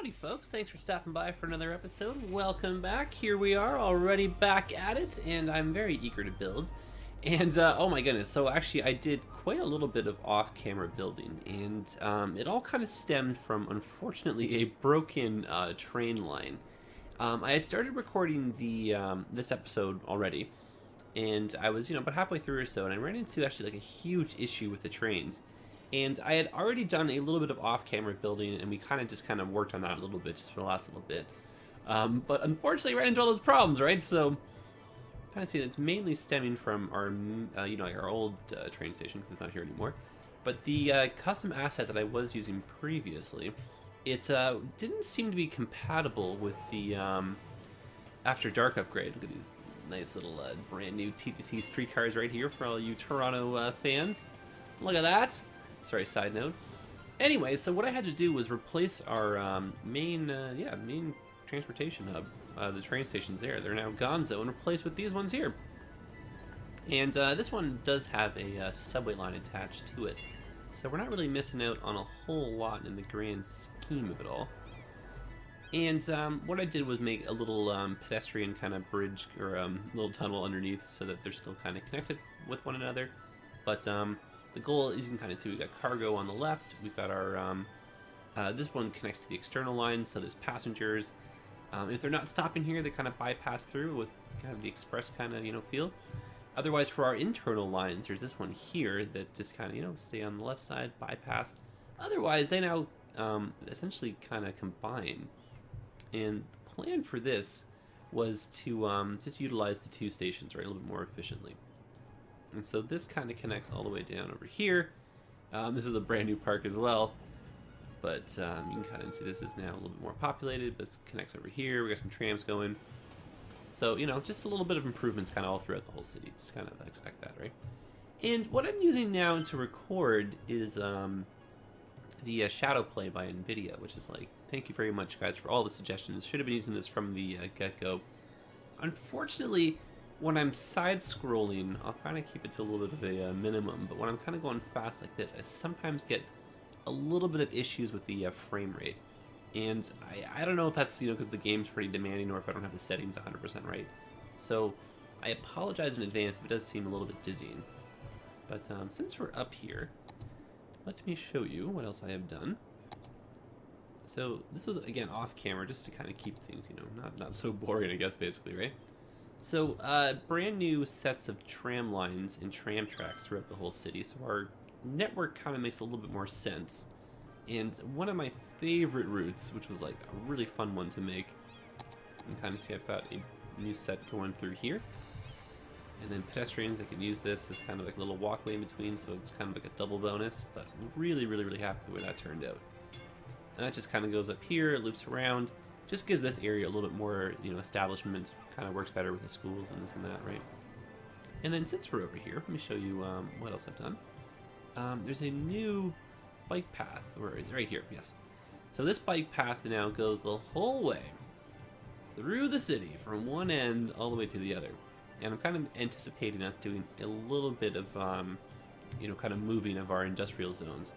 Howdy folks, thanks for stopping by for another episode. Welcome back. Here we are, already back at it, and I'm very eager to build. And oh my goodness, so actually I did quite a little bit of off-camera building, and it all kind of stemmed from, unfortunately, a broken train line. I had started recording the this episode already, and I was, about halfway through or so, and I ran into actually like a huge issue with the trains. And I had already done a little bit of off-camera building, and we kind of worked on that a little bit just for the last little bit. But unfortunately, ran into all those problems, right? So, kind of see it's mainly stemming from our, our old train station, because it's not here anymore. But the custom asset that I was using previously, it didn't seem to be compatible with the After Dark upgrade. Look at these nice little brand new TTC streetcars right here for all you Toronto fans. Look at that. Sorry, side note. Anyway, so what I had to do was replace our main transportation hub. The train stations there, they're now gonzo, and replaced with these ones here. And this one does have a subway line attached to it, so we're not really missing out on a whole lot in the grand scheme of it all. And what I did was make a little pedestrian kind of bridge, or little tunnel underneath, so that they're still kind of connected with one another. But the goal, as you can kind of see, we've got cargo on the left. We've got our, this one connects to the external lines, so there's passengers. If they're not stopping here, they kind of bypass through with kind of the express kind of, feel. Otherwise, for our internal lines, there's this one here that just kind of, stay on the left side, bypass. Otherwise, they now essentially kind of combine. And the plan for this was to just utilize the two stations, right, a little bit more efficiently. And so this kind of connects all the way down over here. This is a brand new park as well, but you can kind of see this is now a little bit more populated. This connects over here. We got some trams going. So, just a little bit of improvements kind of all throughout the whole city. Just kind of expect that, right? And what I'm using now to record is the Shadow Play by NVIDIA, which is like, thank you very much, guys, for all the suggestions. Should have been using this from the get-go. Unfortunately, when I'm side-scrolling, I'll kind of keep it to a little bit of a minimum, but when I'm kind of going fast like this, I sometimes get a little bit of issues with the frame rate. And I don't know if that's, because the game's pretty demanding, or if I don't have the settings 100% right. So I apologize in advance if it does seem a little bit dizzying. But since we're up here, let me show you what else I have done. So this was, again, off-camera, just to kind of keep things, not so boring, I guess, basically, right? So, brand new sets of tram lines and tram tracks throughout the whole city, so our network kind of makes a little bit more sense. And one of my favorite routes, which was like a really fun one to make, you can kind of see I've got a new set going through here. And then pedestrians, they can use this as kind of like a little walkway in between, so it's kind of like a double bonus, but really, really, really happy the way that turned out. And that just kind of goes up here, loops around. Just gives this area a little bit more, establishment, kind of works better with the schools and this and that, right? And then since we're over here, let me show you what else I've done. There's a new bike path, right here, yes. So this bike path now goes the whole way through the city, from one end all the way to the other. And I'm kind of anticipating us doing a little bit of, kind of moving of our industrial zones.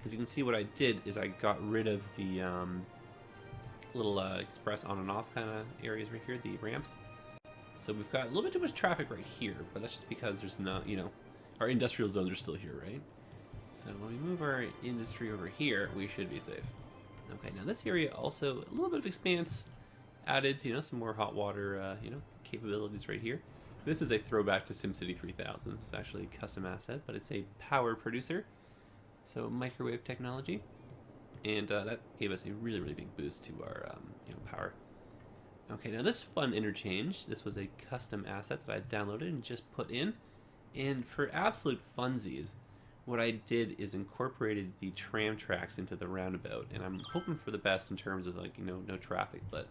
As you can see, what I did is I got rid of the little express on and off kind of areas right here, the ramps. So we've got a little bit too much traffic right here, but that's just because there's not, our industrial zones are still here, right? So when we move our industry over here, we should be safe. Okay, now this area also a little bit of expanse added, some more hot water, capabilities right here. This is a throwback to SimCity 3000. It's actually a custom asset, but it's a power producer, so microwave technology. And that gave us a really, really big boost to our power. Okay, now this fun interchange, this was a custom asset that I downloaded and just put in. And for absolute funsies, what I did is incorporated the tram tracks into the roundabout. And I'm hoping for the best in terms of no traffic. But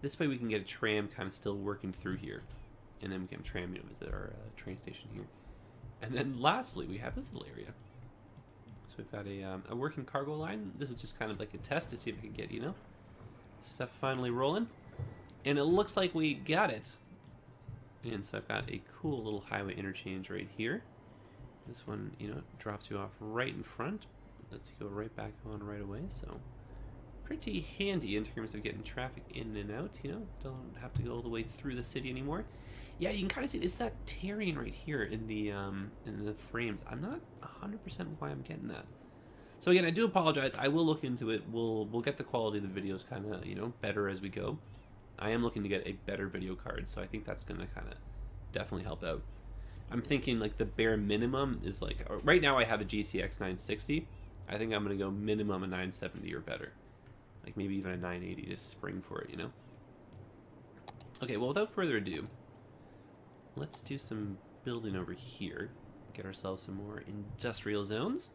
this way we can get a tram kind of still working through here. And then we can tram, visit our train station here. And then lastly, we have this little area. We've got a working cargo line. This was just kind of like a test to see if I could get, stuff finally rolling. And it looks like we got it. And so I've got a cool little highway interchange right here. This one, drops you off right in front. Lets you go right back on right away. So pretty handy in terms of getting traffic in and out, you know? Don't have to go all the way through the city anymore. Yeah, you can kind of see, it's that tearing right here in the frames. I'm not 100% why I'm getting that. So again, I do apologize. I will look into it. We'll get the quality of the videos kind of, you know, better as we go. I am looking to get a better video card, so I think that's going to kind of definitely help out. I'm thinking like the bare minimum is like, right now I have a GTX 960. I think I'm going to go minimum a 970 or better. Like maybe even a 980 to spring for it, you know? Okay, well, without further ado, let's do some building over here. Get ourselves some more industrial zones.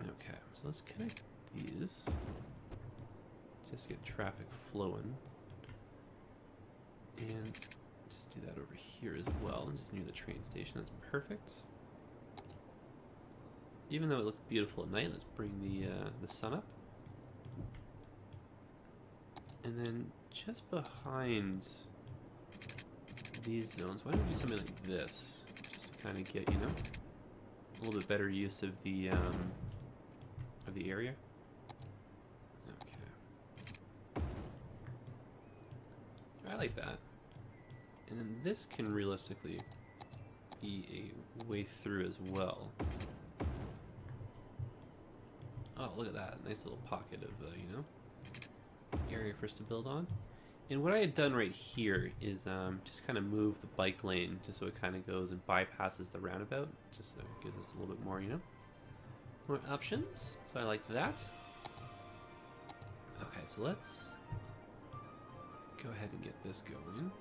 Okay, so let's connect these. Just get traffic flowing. And just do that over here as well, just near the train station. That's perfect. Even though it looks beautiful at night, let's bring the sun up. And then just behind these zones, why don't we do something like this? Just to kind of get, you know, a little bit better use of the area. Okay. I like that. And then this can realistically be a way through as well. Oh, look at that. Nice little pocket of, you know, area for us to build on. And what I had done right here is just kind of move the bike lane just so it kind of goes and bypasses the roundabout. Just so it gives us a little bit more, you know, more options. So I like that. Okay, so let's go ahead and get this going.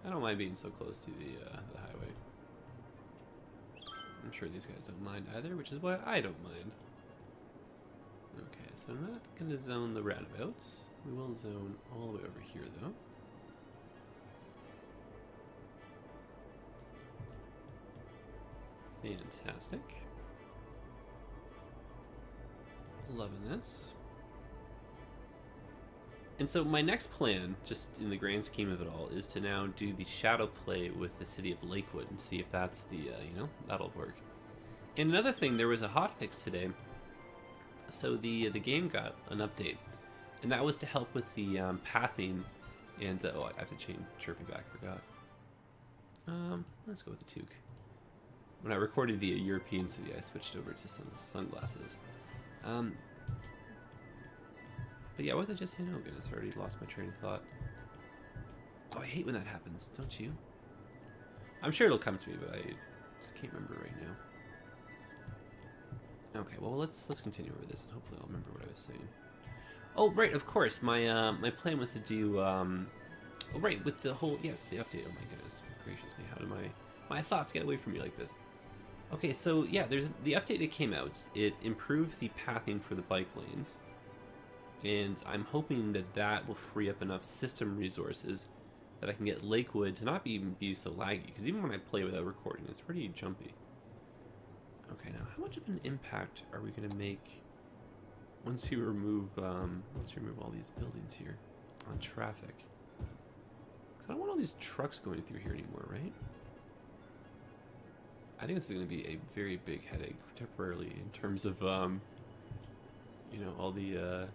I don't mind being so close to the highway. I'm sure these guys don't mind either, which is why I don't mind. Okay, so I'm not going to zone the roundabouts. We will zone all the way over here, though. Fantastic. Loving this. And so my next plan, just in the grand scheme of it all, is to now do the shadow play with the city of Lakewood and see if that's the, you know, that'll work. And another thing, there was a hotfix today. So the game got an update, and that was to help with the pathing. And oh, I have to change chirping back. Forgot. Let's go with the toque. When I recorded the European city, I switched over to some sunglasses. But yeah, what did I just say? No, goodness, I already lost my train of thought. Oh, I hate when that happens, don't you? I'm sure it'll come to me, but I just can't remember right now. Okay, well, let's continue over this, and hopefully I'll remember what I was saying. Oh, right, of course, my my plan was to do, oh, right, with the whole, yes, the update. Oh my goodness, gracious me, how do my thoughts get away from me like this? Okay, so yeah, there's the update that came out. It improved the pathing for the bike lanes. And I'm hoping that that will free up enough system resources that I can get Lakewood to not be so laggy. Because even when I play without recording, it's pretty jumpy. Okay, now how much of an impact are we going to make once you remove all these buildings here on traffic? Because I don't want all these trucks going through here anymore, right? I think this is going to be a very big headache temporarily in terms of, you know, all the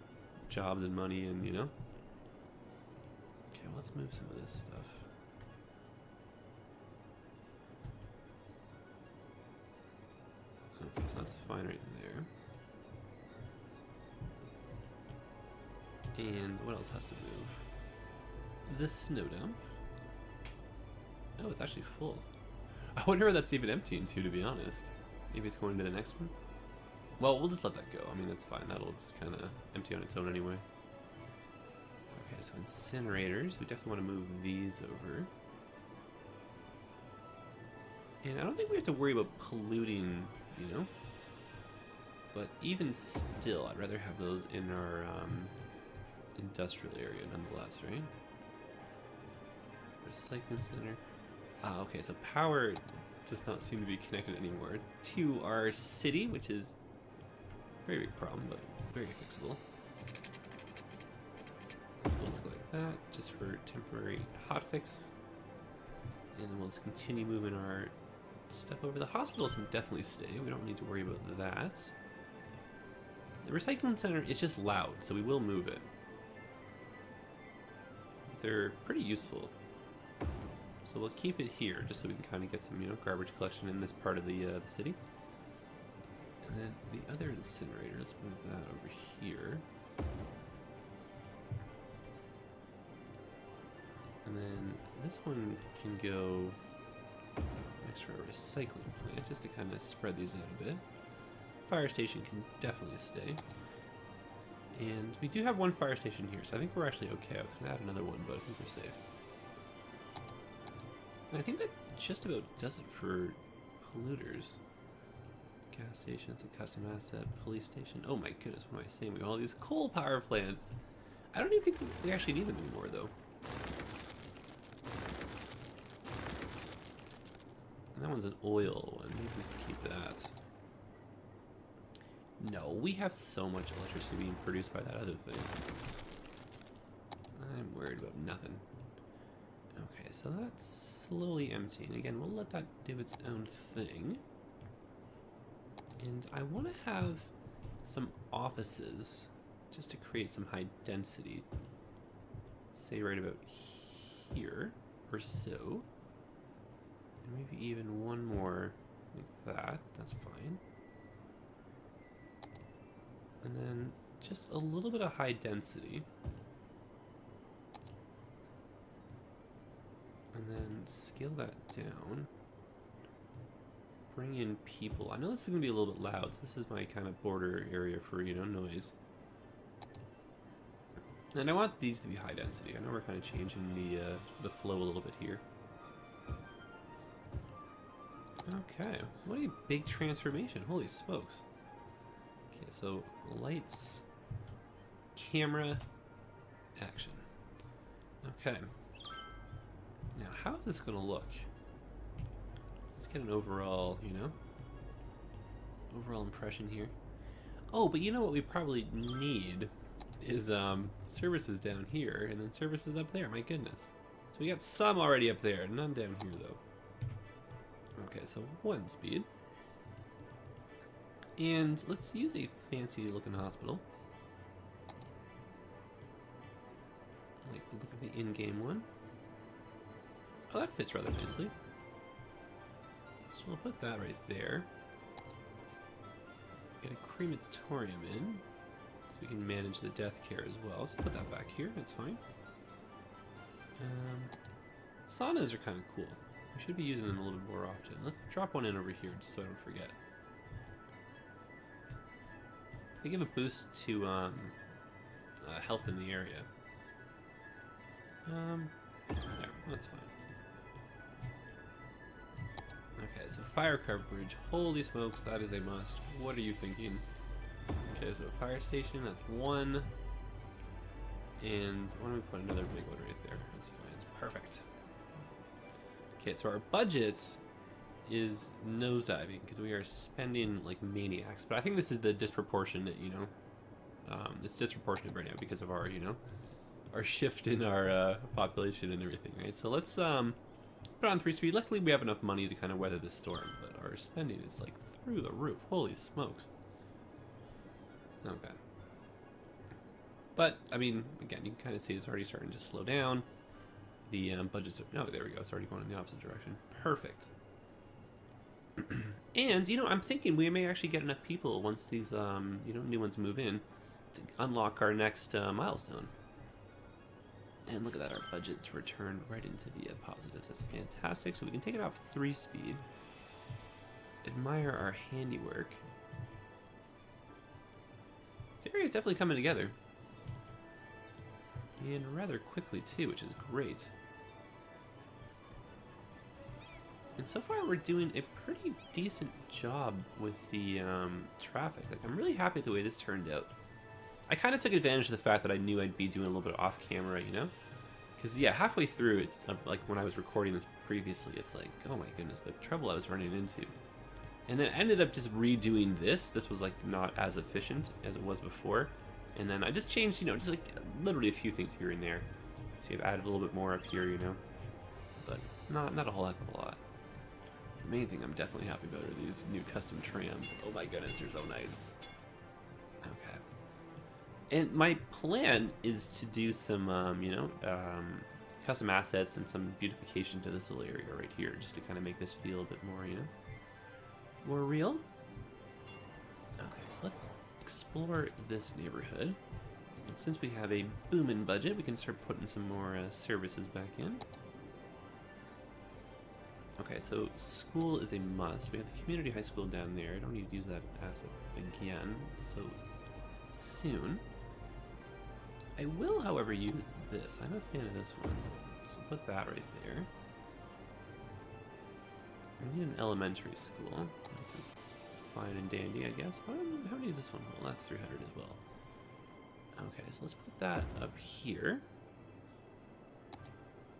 jobs and money and, you know. Okay, well, let's move some of this stuff. Okay, so that's fine right there. And what else has to move? This snow dump. Oh, it's actually full. I wonder where that's even emptying to be honest. Maybe it's going to the next one? Well, we'll just let that go. I mean, that's fine. That'll just kind of empty on its own anyway. Okay, so incinerators. We definitely want to move these over. And I don't think we have to worry about polluting, you know? But even still, I'd rather have those in our industrial area nonetheless, right? Recycling center. Ah, okay, so power does not seem to be connected anymore to our city, which is a very big problem, but very fixable. So we'll just go like that, just for temporary hotfix. And then we'll just continue moving our step over. The hospital can definitely stay. We don't need to worry about that. The recycling center is just loud, so we will move it. They're pretty useful. So we'll keep it here, just so we can kind of get some, you know, garbage collection in this part of the city. And then the other incinerator, let's move that over here. And then this one can go next to our recycling plant, just to kind of spread these out a bit. Fire station can definitely stay. And we do have one fire station here, so I think we're actually okay. I was going to add another one, but I think we're safe. And I think that just about does it for polluters. Gas station, it's a custom asset. Police station. Oh my goodness, what am I saying? We have all these coal power plants. I don't even think we actually need them anymore, though. And that one's an oil one. Maybe we can keep that. No, we have so much electricity being produced by that other thing. I'm worried about nothing. Okay, so that's slowly emptying. Again, we'll let that do its own thing. And I want to have some offices just to create some high density. Say right about here or so. And maybe even one more like that. That's fine. And then just a little bit of high density. And then scale that down. Bring in people. I know this is going to be a little bit loud, so this is my kind of border area for, you know, noise. And I want these to be high density. I know we're kind of changing the flow a little bit here. Okay, what a big transformation. Holy smokes. Okay, so lights, camera, action. Okay. Now, how is this going to look? Let's get an overall, you know, overall impression here. Oh, but you know what we probably need is services down here and then services up there. My goodness. So we got some already up there, none down here though. Okay, so 1 speed. And let's use a fancy looking hospital. I like the look of the in-game one. Oh, that fits rather nicely. So we'll put that right there. Get a crematorium in, so we can manage the death care as well. So put that back here, that's fine. Saunas are kind of cool. We should be using them a little more often. Let's drop one in over here, just so I don't forget. They give a boost to health in the area. There, that's fine. Okay, so fire coverage. Holy smokes, that is a must. What are you thinking? Okay, so fire station, that's 1. And why don't we put another big one right there? That's fine, it's perfect. Okay, so our budget is nosediving because we are spending like maniacs. But I think this is the disproportionate, you know, it's disproportionate right now because of our, you know, our shift in our population and everything, right? So let's put on 3 speed. Luckily, we have enough money to kind of weather this storm, but our spending is like through the roof. Holy smokes. Okay. But, I mean, again, you can kind of see it's already starting to slow down. The budgets are... No, there we go. It's already going in the opposite direction. Perfect. And, you know, I'm thinking we may actually get enough people once these, you know, new ones move in to unlock our next milestone. And look at that, our budget's returned right into the positives. That's fantastic. So we can take it off 3 speed. Admire our handiwork. This area is definitely coming together. And rather quickly too, which is great. And so far we're doing a pretty decent job with the traffic. Like, I'm really happy with the way this turned out. I kind of took advantage of the fact that I knew I'd be doing a little bit off camera, you know? Because, yeah, halfway through, it's like when I was recording this previously, it's like, oh my goodness, the trouble I was running into. And then I ended up just redoing this. This was, like, not as efficient as it was before. And then I just changed, you know, just, like, literally a few things here and there. See, I've added a little bit more up here, you know? But not a whole heck of a lot. main thing I'm definitely happy about are these new custom trams. Oh my goodness, they're so nice. Okay. And my plan is to do some, custom assets and some beautification to this little area right here, just to kind of make this feel a bit more, more real. Okay, so let's explore this neighborhood. And since we have a booming budget, we can start putting some more services back in. Okay, so school is a must. We have the community high school down there. I don't need to use that asset again so soon. I will, however, use this. I'm a fan of this one. So put that right there. We need an elementary school, which is fine and dandy, I guess. How many does this one hold? That's 300 as well. Okay, so let's put that up here.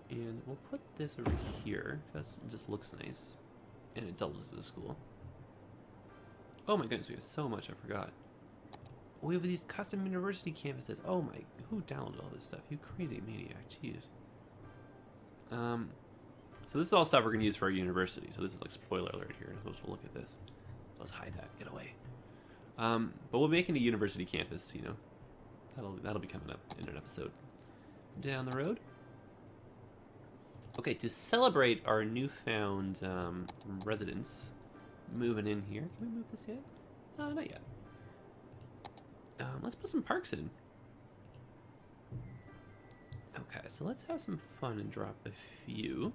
And we'll put this over here. That just looks nice. And it doubles as a school. Oh my goodness, we have so much, I forgot. We have these custom university campuses. Oh my, who downloaded all this stuff? You crazy maniac, jeez. So this is all stuff we're gonna use for our university. So this is like spoiler alert here. I'm supposed to look at this. So let's hide that, get away. But we'll make it a university campus, That'll be coming up in an episode down the road. Okay, to celebrate our newfound residents moving in here. Can we move this yet? Not yet. Let's put some parks in. Okay, so let's have some fun and drop a few.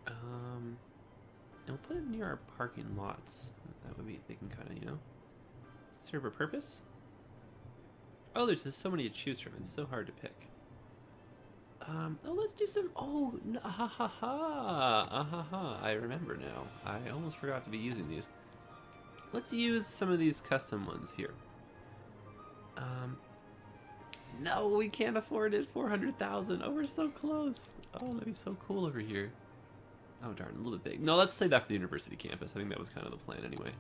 And we'll put it near our parking lots. That would be, they can kind of, serve a purpose. Oh, there's just so many to choose from. It's so hard to pick. Oh, let's do some. Oh, I remember now. I almost forgot to be using these. Let's use some of these custom ones here. No, we can't afford it. 400,000. Oh, we're so close. Oh, that'd be so cool over here. Oh darn, a little bit big. No, let's save that for the university campus. I think that was kind of the plan anyway.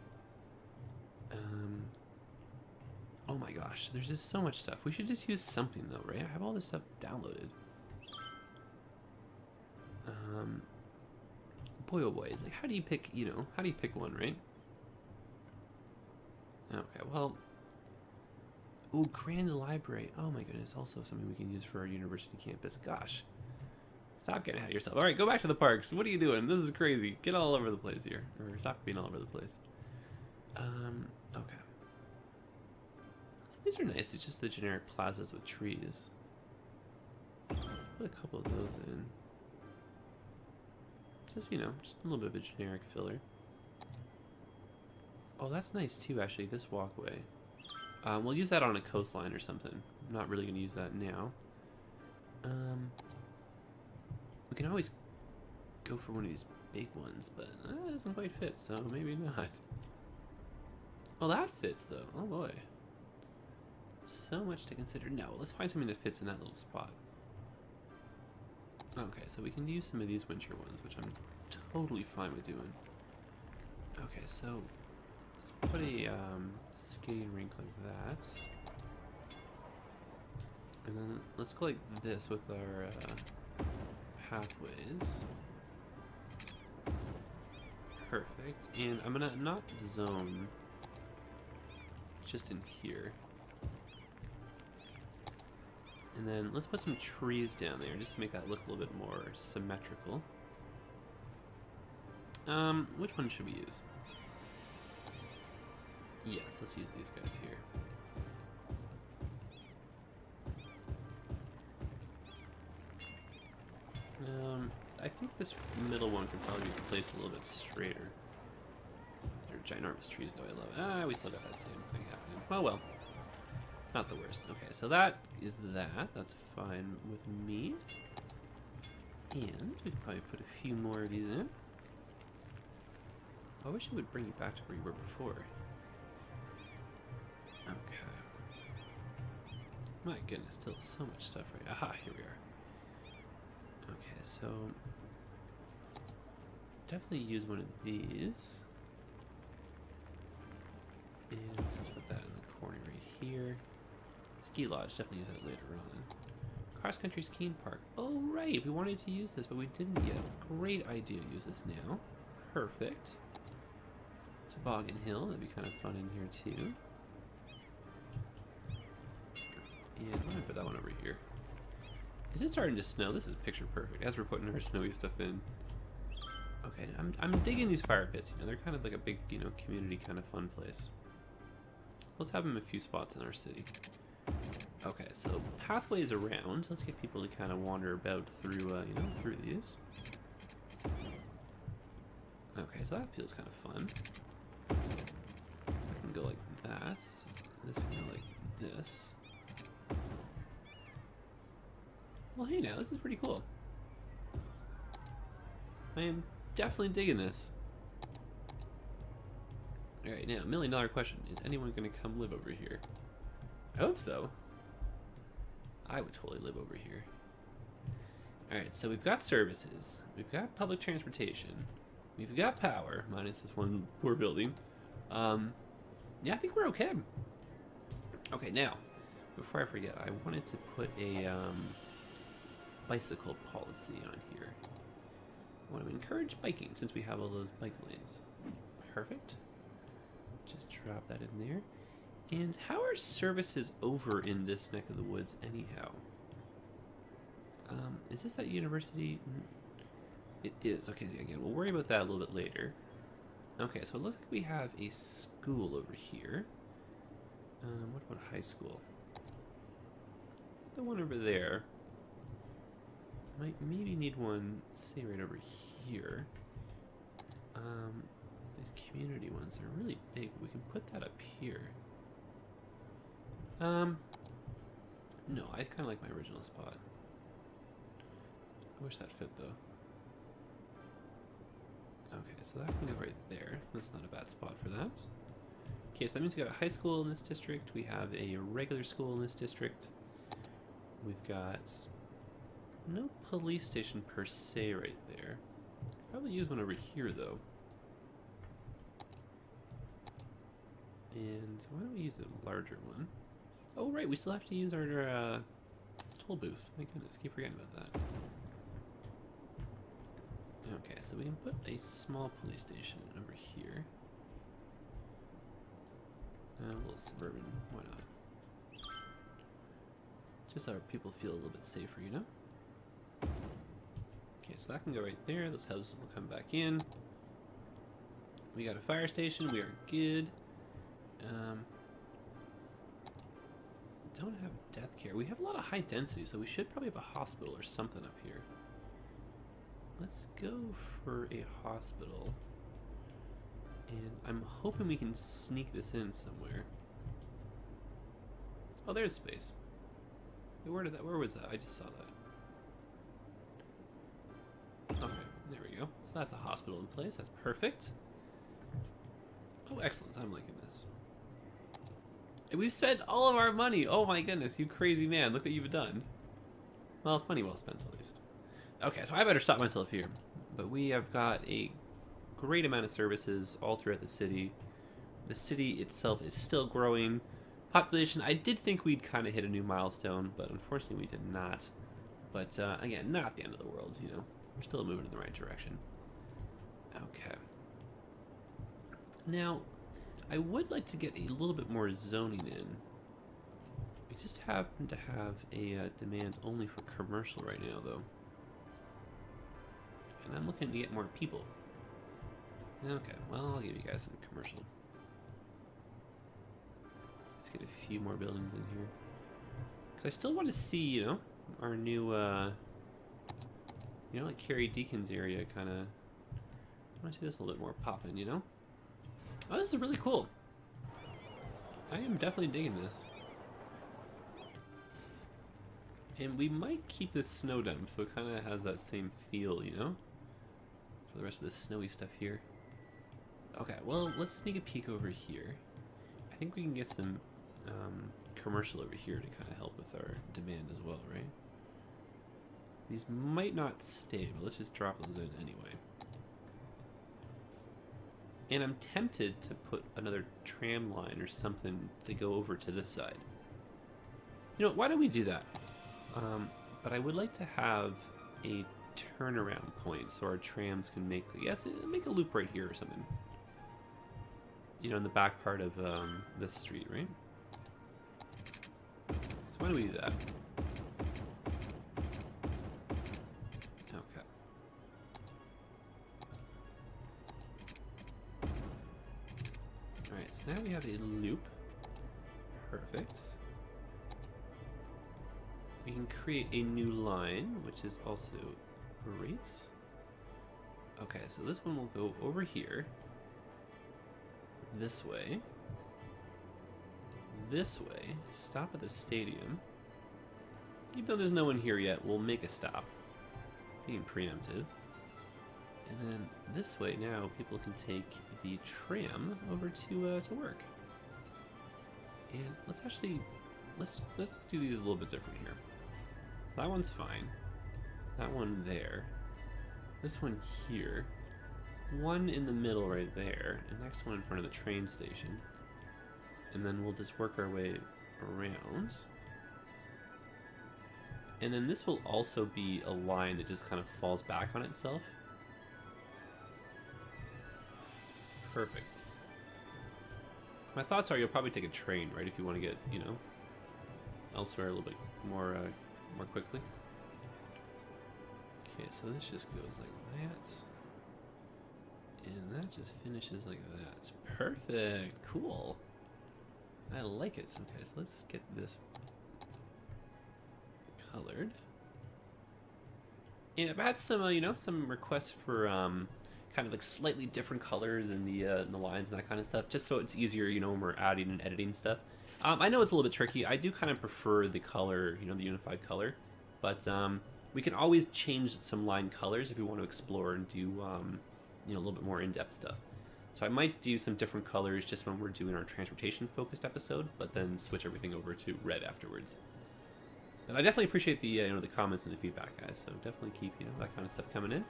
Oh my gosh, there's just so much stuff. We should just use something though, right? I have all this stuff downloaded. Boy oh boy, it's like, how do you pick, how do you pick one, right? Okay, well, ooh, Grand Library. Oh my goodness, also something we can use for our university campus. Gosh, stop getting ahead of yourself. All right, go back to the parks. What are you doing? This is crazy. Get all over the place here, or stop being all over the place. Okay. These are nice. It's just the generic plazas with trees. Put a couple of those in. Just, just a little bit of a generic filler. Oh, that's nice too, actually, this walkway. We'll use that on a coastline or something. I'm not really going to use that now. We can always go for one of these big ones, but it doesn't quite fit, so maybe not. Well, that fits, though. Oh, boy. So much to consider. No, let's find something that fits in that little spot. Okay, so we can use some of these winter ones, which I'm totally fine with doing. Okay, so let's put a skating rink like that. And then let's go like this with our pathways. Perfect. And I'm gonna not zone just in here. And then let's put some trees down there just to make that look a little bit more symmetrical. Which one should we use? Yes, let's use these guys here. I think this middle one could probably be placed a little bit straighter. They're ginormous trees, though. I love it. We still got that same thing happening. Oh well. Not the worst. Okay, so that is that. That's fine with me. And we could probably put a few more of these in. I wish it would bring you back to where you were before. Okay. My goodness, still so much stuff right. Aha, here we are. Okay, so definitely use one of these. And let's just put that in the corner right here. Ski lodge, definitely use that later on. Cross-country skiing park. Oh, right. We wanted to use this, but we didn't yet. Great idea to use this now. Perfect. Toboggan Hill. That'd be kind of fun in here, too. And I'm gonna put that one over here. Is it starting to snow? This is picture perfect as we're putting our snowy stuff in. Okay, I'm digging these fire pits. You know, they're kind of like a big, you know, community kind of fun place. Let's have them a few spots in our city. Okay, so pathways around. Let's get people to kind of wander about through, you know, through these. Okay, so that feels kind of fun. I can go like that. This can go like this. Well, hey now, this is pretty cool. I am definitely digging this. Alright, now, $1 million question. Is anyone going to come live over here? I hope so. I would totally live over here. Alright, so we've got services. We've got public transportation. We've got power, minus this one poor building. Yeah, I think we're okay. Okay, now, before I forget, I wanted to put a, bicycle policy on here. I want to encourage biking since we have all those bike lanes. Perfect. Just drop that in there. And how are services over in this neck of the woods anyhow? Is this that university? It is. Okay, again, we'll worry about that a little bit later. Okay, so it looks like we have a school over here. What about high school? The one over there. Might maybe need one, say right over here. These community ones are really big. We can put that up here. No, I kind of like my original spot. I wish that fit though. Okay, so that can go right there. That's not a bad spot for that. Okay, so that means we got a high school in this district. We have a regular school in this district. We've got no police station per se right there. Probably use one over here though. And why don't we use a larger one? Oh right, we still have to use our toll booth. My goodness, keep forgetting about that. Okay, so we can put a small police station over here. A little suburban, why not? Just so our people feel a little bit safer, you know? Okay, so that can go right there. Those houses will come back in. We got a fire station. We are good. Don't have death care. We have a lot of high density, so we should probably have a hospital or something up here. Let's go for a hospital. And I'm hoping we can sneak this in somewhere. Oh, there's space. Where was that? I just saw that. Okay, there we go. So that's a hospital in place. That's perfect. Oh, excellent. I'm liking this. And we've spent all of our money. Oh my goodness, you crazy man. Look what you've done. Well, it's money well spent at least. Okay, so I better stop myself here. But we have got a great amount of services all throughout the city. The city itself is still growing. Population, I did think we'd kind of hit a new milestone, but unfortunately we did not. But again, not the end of the world, you know. We're still moving in the right direction. Okay. Now, I would like to get a little bit more zoning in. We just happen to have a demand only for commercial right now, though. And I'm looking to get more people. Okay, well, I'll give you guys some commercial. Let's get a few more buildings in here. Because I still want to see, you know, our new, you know, like Carrie Deacon's area kind of. I want to see this a little bit more poppin', you know? Oh, this is really cool. I am definitely digging this. And we might keep this snow dump so it kind of has that same feel, you know? For the rest of the snowy stuff here. Okay, well, let's sneak a peek over here. I think we can get some commercial over here to kind of help with our demand as well, right? These might not stay, but let's just drop those in anyway. And I'm tempted to put another tram line or something to go over to this side. You know, why don't we do that? But I would like to have a turnaround point so our trams can make, yes, make a loop right here or something. You know, in the back part of this street, right? So why don't we do that? Okay. Alright, so now we have a loop. Perfect. We can create a new line, which is also great. Okay, so this one will go over here. This way. This way. Stop at the stadium. Even though there's no one here yet, we'll make a stop. Being preemptive. And then this way now, people can take the tram over to work. And let's actually let's do these a little bit different here. That one's fine. That one there. This one here. One in the middle right there. And next one in front of the train station. And then we'll just work our way around. And then this will also be a line that just kind of falls back on itself. Perfect. My thoughts are you'll probably take a train, right, if you want to get, you know, elsewhere a little bit more more quickly. Okay, so this just goes like that. And that just finishes like that. Perfect. Cool. I like it. Okay, so let's get this colored. And I've had some, you know, some requests for kind of like slightly different colors in the lines and that kind of stuff, just so it's easier, you know, when we're adding and editing stuff. I know it's a little bit tricky. I do kind of prefer the color, you know, the unified color, but we can always change some line colors if we want to explore and do, you know, a little bit more in-depth stuff. So I might do some different colors just when we're doing our transportation-focused episode, but then switch everything over to red afterwards. And I definitely appreciate the you know, the comments and the feedback, guys. So definitely keep, you know, that kind of stuff coming in.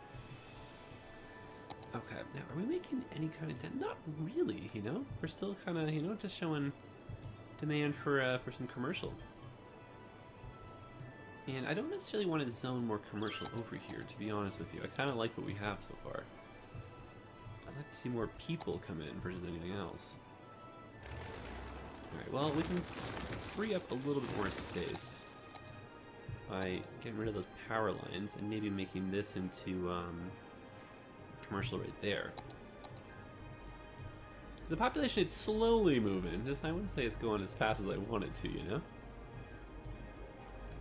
Okay, now are we making any kind of dent? Not really, you know. We're still kind of, you know, just showing demand for some commercial. And I don't necessarily want to zone more commercial over here, to be honest with you. I kind of like what we have so far. I'd like to see more people come in versus anything else. Alright, well, we can free up a little bit more space by getting rid of those power lines and maybe making this into commercial right there. The population, it's slowly moving. Just, I wouldn't say it's going as fast as I want it to, you know?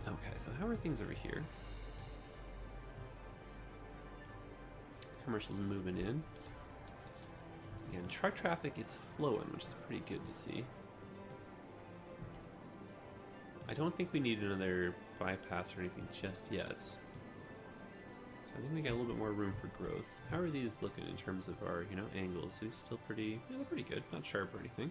Okay, so how are things over here? Commercials moving in. Again, truck traffic, it's flowing, which is pretty good to see. I don't think we need another bypass or anything just yet. So I think we got a little bit more room for growth. How are these looking in terms of our, you know, angles? These still pretty, yeah, they're pretty good. Not sharp or anything.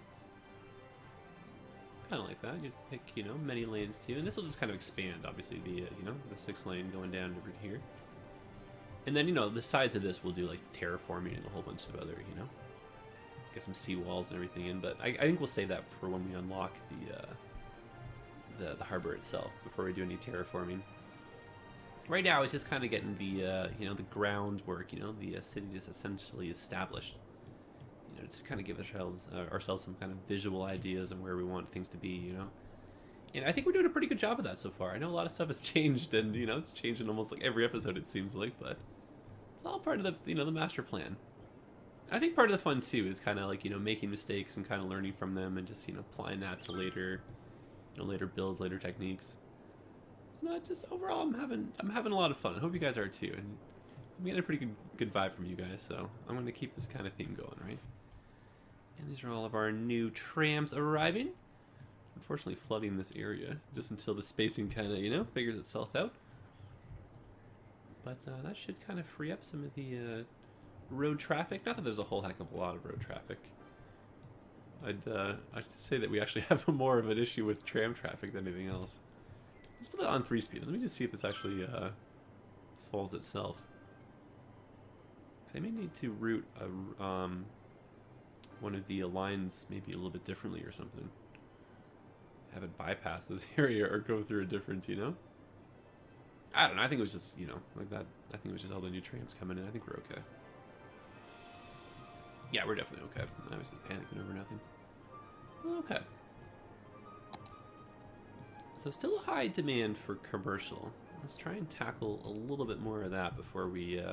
Kind of like that. You pick, you know, many lanes too, and this will just kind of expand. Obviously, the you know, the 6 lane going down over here, and then, you know, the sides of this will do like terraforming and a whole bunch of other, you know, get some seawalls and everything in. But I think we'll save that for when we unlock the harbor itself before we do any terraforming. Right now, it's just kind of getting the you know, the groundwork, you know, the city just essentially established. You know, just kind of give ourselves some kind of visual ideas on where we want things to be, you know. And I think we're doing a pretty good job of that so far. I know a lot of stuff has changed, and, you know, it's changed in almost like every episode, it seems like, but it's all part of the, you know, the master plan. I think part of the fun too is kind of like, you know, making mistakes and kind of learning from them and just, you know, applying that to later, you know, later builds, later techniques. No, it's just overall, I'm having a lot of fun. I hope you guys are too, and I'm getting a pretty good vibe from you guys. So I'm going to keep this kind of theme going, right? And these are all of our new trams arriving. Unfortunately, flooding this area just until the spacing kind of, you know, figures itself out. But that should kind of free up some of the road traffic. Not that there's a whole heck of a lot of road traffic. I'd say that we actually have more of an issue with tram traffic than anything else. Let's put that on 3-speed. Let me just see if this actually solves itself. I may need to route one of the lines maybe a little bit differently or something. Have it bypass this area or go through a different, you know? I don't know. I think it was just, you know, like that. I think it was just all the new trams coming in. I think we're okay. Yeah, we're definitely okay. I was just panicking over nothing. Okay. So still a high demand for commercial. Let's try and tackle a little bit more of that before we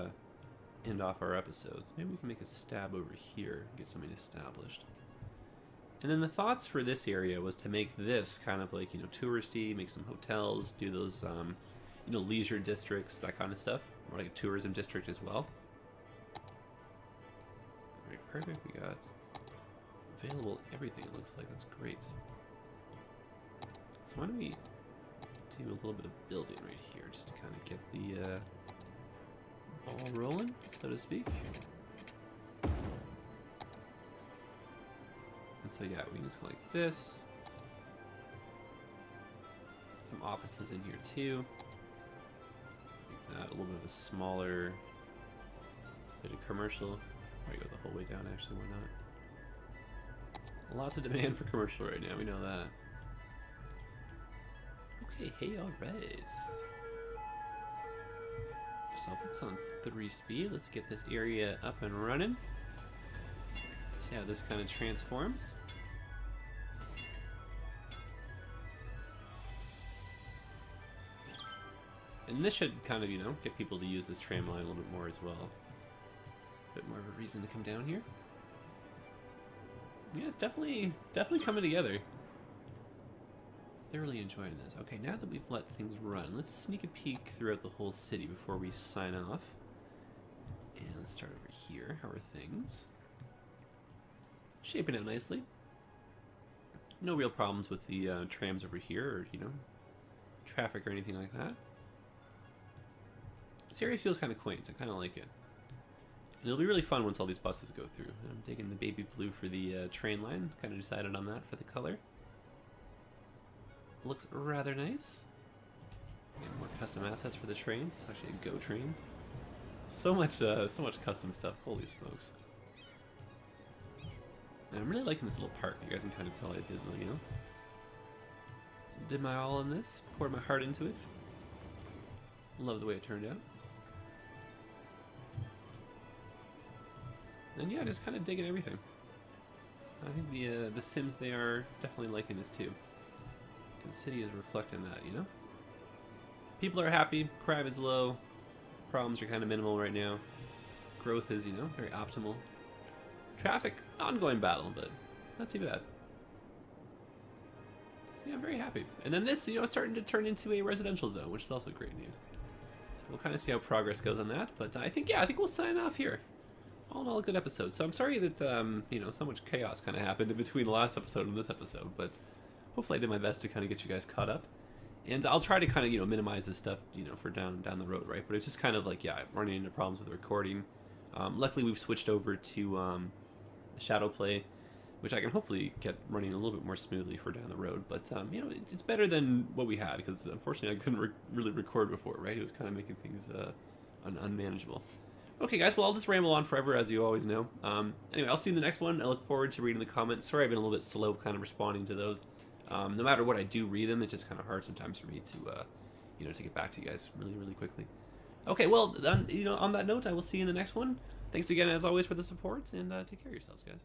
end off our episodes. Maybe we can make a stab over here, get something established. And then the thoughts for this area was to make this kind of like, you know, touristy, make some hotels, do those, you know, leisure districts, that kind of stuff. Or like a tourism district as well. Alright, perfect. We got available everything, it looks like. That's great. So why don't we do a little bit of building right here, just to kind of get the ball rolling, so to speak. And so yeah, we can just go like this. Some offices in here too. Like that, a little bit of a smaller bit of commercial. Probably go the whole way down actually, why not? Lots of demand for commercial right now, we know that. Okay, hey, alright. So I'll put this on 3 speed. Let's get this area up and running. See how this kind of transforms. And this should kind of, you know, get people to use this tram line a little bit more as well. A bit more of a reason to come down here. Yeah, it's definitely coming together. Thoroughly enjoying this. Okay, now that we've let things run, let's sneak a peek throughout the whole city before we sign off. And let's start over here. How are things? Shaping out nicely. No real problems with the trams over here, or, you know, traffic or anything like that. This area feels kind of quaint. I kind of like it. And it'll be really fun once all these buses go through. And I'm digging the baby blue for the train line. Kind of decided on that for the color. Looks rather nice. And more custom assets for the trains. It's actually a Go train. So much custom stuff. Holy smokes! And I'm really liking this little park. You guys can kind of tell I did, you know, did my all in this. Poured my heart into it. Love the way it turned out. And yeah, just kind of digging everything. I think the Sims, they are definitely liking this too. The city is reflecting that, you know? People are happy, crime is low, problems are kind of minimal right now. Growth is, you know, very optimal. Traffic, ongoing battle, but not too bad. So yeah, I'm very happy. And then this, you know, is starting to turn into a residential zone, which is also great news. So we'll kind of see how progress goes on that, but I think we'll sign off here. All in all, a good episode. So I'm sorry that, you know, so much chaos kind of happened in between the last episode and this episode, but hopefully I did my best to kind of get you guys caught up. And I'll try to kind of, you know, minimize this stuff, you know, for down the road, right? But it's just kind of like, yeah, running into problems with the recording. Luckily, we've switched over to Shadow Play, which I can hopefully get running a little bit more smoothly for down the road. But, you know, it's better than what we had, because unfortunately I couldn't really record before, right? It was kind of making things unmanageable. Okay, guys, well, I'll just ramble on forever, as you always know. Anyway, I'll see you in the next one. I look forward to reading the comments. Sorry I've been a little bit slow kind of responding to those. No matter what I do read them, it's just kind of hard sometimes for me to, you know, to get back to you guys really, really quickly. Okay, well, then, you know, on that note, I will see you in the next one. Thanks again, as always, for the support, and take care of yourselves, guys.